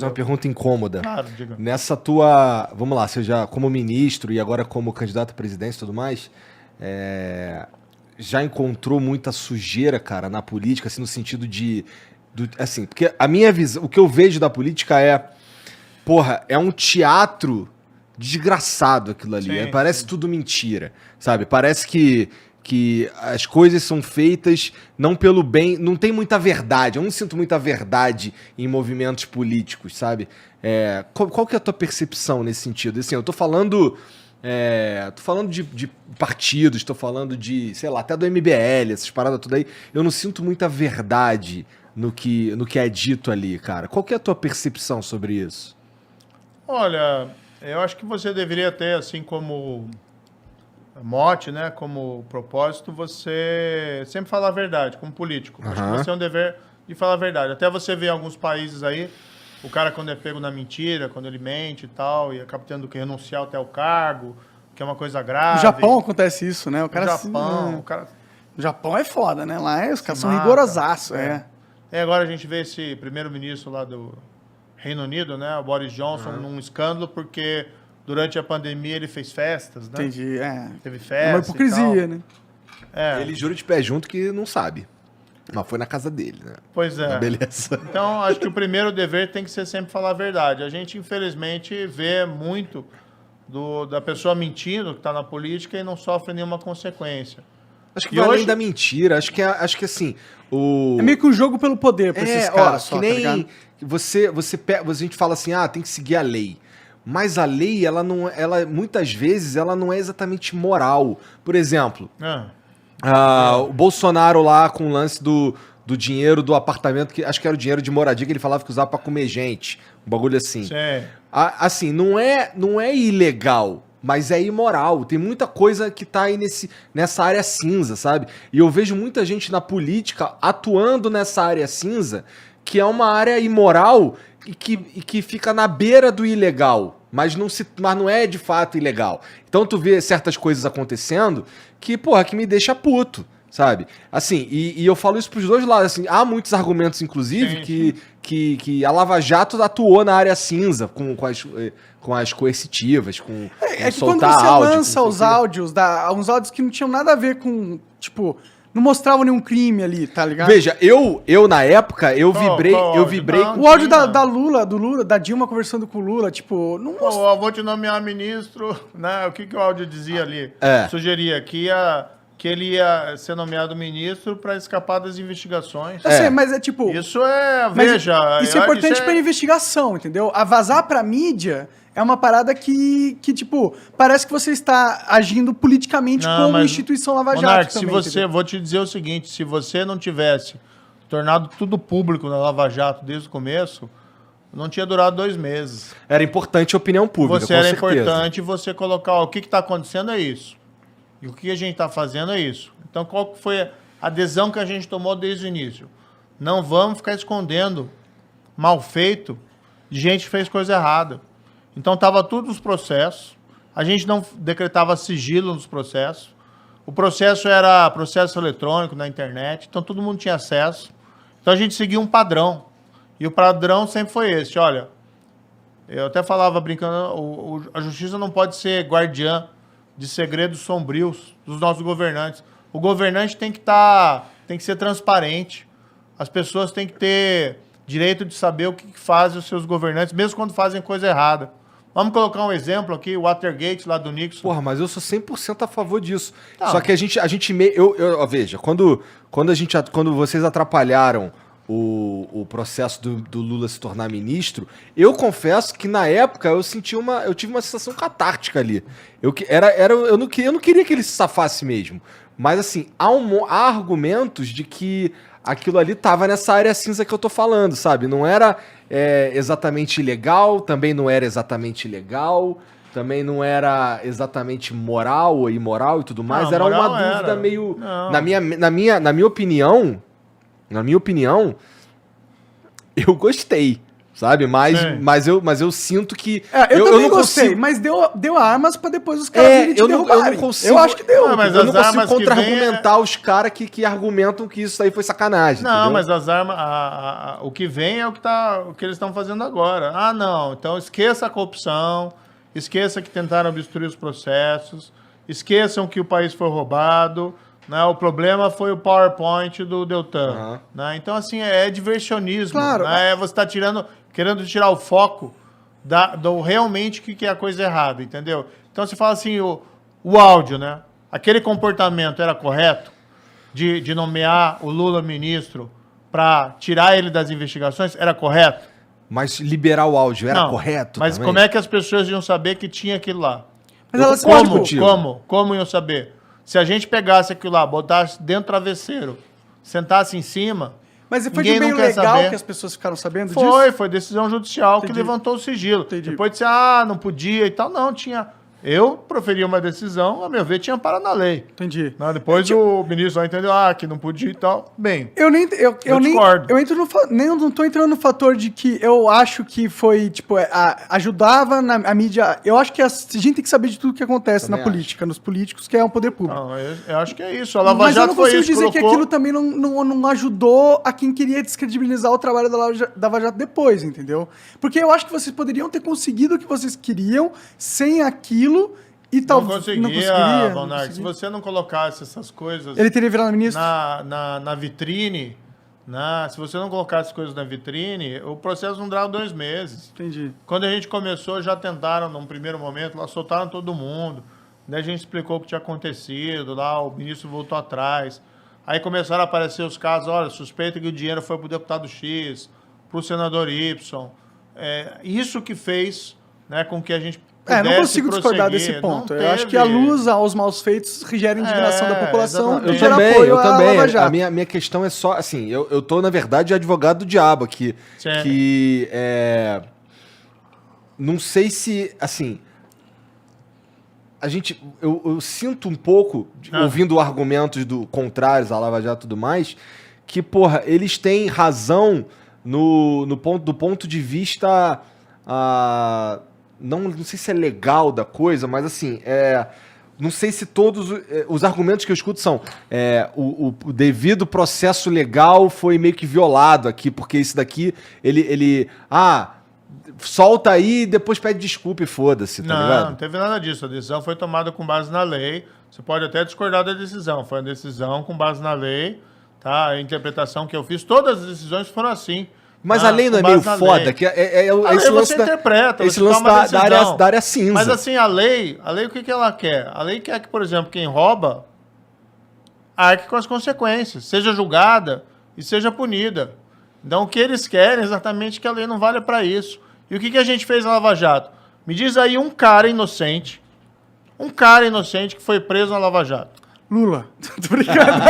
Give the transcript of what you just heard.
Uma pergunta incômoda. Claro, diga. Nessa tua, vamos lá, você já como ministro e agora como candidato à presidência e tudo mais, já encontrou muita sujeira, cara, na política, assim, no sentido assim, porque a minha visão, o que eu vejo da política porra, é um teatro desgraçado aquilo ali. Sim, Parece sim. tudo mentira, sabe? Parece que as coisas são feitas não pelo bem, não tem muita verdade. Eu não sinto muita verdade em movimentos políticos, sabe? Qual que é a tua percepção nesse sentido? Assim, eu tô falando de partidos, tô falando de, sei lá, até do MBL, essas paradas tudo aí. Eu não sinto muita verdade no que é dito ali, cara. Qual que é a tua percepção sobre isso? Olha, eu acho que você deveria ter, assim como mote, né, como propósito, você sempre falar a verdade, como político. Acho que você tem um dever de falar a verdade. Até você vê em alguns países aí, o cara quando é pego na mentira, quando ele mente e tal, e acaba tendo que renunciar até o cargo, que é uma coisa grave. No Japão acontece isso, né? O No cara Japão, o cara O Japão é foda, né? Lá os caras são mata. rigorosaços, Agora a gente vê esse primeiro-ministro lá do Reino Unido, né, o Boris Johnson, num escândalo porque durante a pandemia ele fez festas, né? Entendi, Teve festas. É uma hipocrisia, né? Ele jura de pé junto que não sabe. Mas foi na casa dele, né? Pois é. Mas beleza. Então, acho que o primeiro dever tem que ser sempre falar a verdade. A gente, infelizmente, vê muito da pessoa mentindo que está na política e não sofre nenhuma consequência. Acho que E vai além hoje- da mentira. Acho que assim, É meio que um jogo pelo poder pra esses caras só, que nem tá ligado? a gente fala assim, tem que seguir a lei. Mas a lei, muitas vezes, ela não é exatamente moral. Por exemplo, o Bolsonaro lá com o lance do dinheiro do apartamento, que acho que era o dinheiro de moradia que ele falava que usava pra comer gente. Um bagulho assim. Sim. Assim, não é ilegal, mas é imoral. Tem muita coisa que tá aí nessa área cinza, sabe? E eu vejo muita gente na política atuando nessa área cinza, que é uma área imoral e que fica na beira do ilegal, mas não é de fato ilegal. Então tu vê certas coisas acontecendo que me deixa puto, sabe? Assim, e eu falo isso pros dois lados, assim, há muitos argumentos, inclusive, que a Lava Jato atuou na área cinza, com as coercitivas, com É que quando soltar você áudio, lança os áudios, uns áudios que não tinham nada a ver com, tipo, não mostravam nenhum crime ali, tá ligado? Veja, eu na época, eu vibrei Não, O áudio tinha. da Lula, da Dilma conversando com o Lula, tipo, não Pô, eu vou te nomear ministro, né? O que o áudio dizia ali? Sugeria que ele ia ser nomeado ministro para escapar das investigações. Eu sei, mas é tipo... Isso Mas isso é importante pra investigação, entendeu? A vazar pra mídia é uma parada que, tipo, parece que você está agindo politicamente como instituição Lava Jato Monark, também, entendeu? vou te dizer o seguinte, se você não tivesse tornado tudo público na Lava Jato desde o começo, não tinha durado 2 meses. Era importante a opinião pública, Você com era certeza. importante você colocar, ó, o que está acontecendo é isso. E o que a gente está fazendo é isso. Então, qual que foi a adesão que a gente tomou desde o início? Não vamos ficar escondendo mal feito de gente que fez coisa errada. Então, estava tudo nos processos. A gente não decretava sigilo nos processos. O processo era processo eletrônico na internet. Então, todo mundo tinha acesso. Então, a gente seguia um padrão. E o padrão sempre foi esse. Olha, eu até falava brincando, a justiça não pode ser guardiã de segredos sombrios dos nossos governantes. O governante tem que ser transparente. As pessoas têm que ter direito de saber o que fazem os seus governantes, mesmo quando fazem coisa errada. Vamos colocar um exemplo aqui, o Watergate lá do Nixon. Porra, mas eu sou 100% a favor disso. Tá. Só que veja, quando vocês atrapalharam o processo do Lula se tornar ministro, eu confesso que na época eu tive uma sensação catártica ali. Eu não queria que ele se safasse mesmo. Mas assim, há argumentos de que aquilo ali tava nessa área cinza que eu tô falando, sabe? Não era exatamente ilegal, também não era exatamente legal, também não era exatamente moral ou imoral e tudo mais. Não, Era uma moral dúvida era. meio... Não. Na minha opinião, eu gostei, sabe? Mas eu sinto que... eu também não gostei, mas deu armas pra depois os caras virem te derrubarem. Eu não consigo... Eu acho que deu. Mas eu não consigo contra-argumentar os caras que argumentam que isso aí foi sacanagem. Não, entendeu? mas as armas... o que vem é o que eles estão fazendo agora. Ah, não. Então esqueça a corrupção, esqueça que tentaram obstruir os processos, esqueçam que o país foi roubado... Né? O problema foi o PowerPoint do Deltan. Né? Então, assim, é diversionismo. Claro. Né? Você está querendo tirar o foco do realmente que é a coisa errada, entendeu? Então, você fala assim, o áudio, né? Aquele comportamento era correto de nomear o Lula ministro para tirar ele das investigações? Era correto? Mas liberar o áudio era correto Mas também? como é que as pessoas iam saber que tinha aquilo lá? Mas elas Como iam saber? Se a gente pegasse aquilo lá, botasse dentro do travesseiro, sentasse em cima... Mas foi de meio legal que as pessoas ficaram sabendo disso? Foi decisão judicial que levantou o sigilo. Depois disse, não podia e tal. Não, tinha... Eu proferi uma decisão, a meu ver, tinha para na lei. Entendi. Depois o ministro entendeu, que não podia e tal. Bem, eu discordo. Eu não tô entrando no fator de que eu acho que foi, tipo, ajudava a mídia. Eu acho que a gente tem que saber de tudo que acontece Também na política, nos políticos, que é um poder público. Não, eu acho que é isso. A Lava Jato foi isso. Mas eu não consigo dizer que aquilo também não ajudou a quem queria descredibilizar o trabalho da Lava Jato depois, entendeu? Porque eu acho que vocês poderiam ter conseguido o que vocês queriam sem aquilo. E não conseguiria, Valnardo. Se você não colocasse essas coisas... Ele teria virado ministro? Na vitrine, se você não colocasse coisas na vitrine, o processo não durava 2 meses. Entendi. Quando a gente começou, já tentaram, num primeiro momento, lá soltaram todo mundo. Daí a gente explicou o que tinha acontecido, lá o ministro voltou atrás. Aí começaram a aparecer os casos, olha, suspeita que o dinheiro foi para o deputado X, para o senador Y. Isso que fez com que a gente... não consigo discordar desse ponto. Eu acho que a luz aos maus feitos gera indignação da população e gera apoio à Lava Jato. A minha questão é só, assim, eu tô, na verdade, advogado do diabo aqui. Não sei se, assim... Eu sinto um pouco, ouvindo argumentos contrários à Lava Jato e tudo mais, que, porra, eles têm razão do ponto de vista... Não sei se é legal da coisa, mas assim, não sei se todos os argumentos que eu escuto são o devido processo legal foi meio que violado aqui, porque isso daqui, ele solta aí e depois pede desculpa e foda-se, tá ligado? Não teve nada disso, a decisão foi tomada com base na lei, você pode até discordar da decisão, foi uma decisão com base na lei, tá? A interpretação que eu fiz, todas as decisões foram assim. Mas a lei não é meio foda? Que esse lance interpreta, esse lance da área cinza. Mas assim, a lei o que ela quer? A lei quer que, por exemplo, quem rouba arque com as consequências, seja julgada e seja punida. Então, o que eles querem é exatamente que a lei não valha para isso. E o que a gente fez na Lava Jato? Me diz aí um cara inocente que foi preso na Lava Jato. Lula. Tô brincando.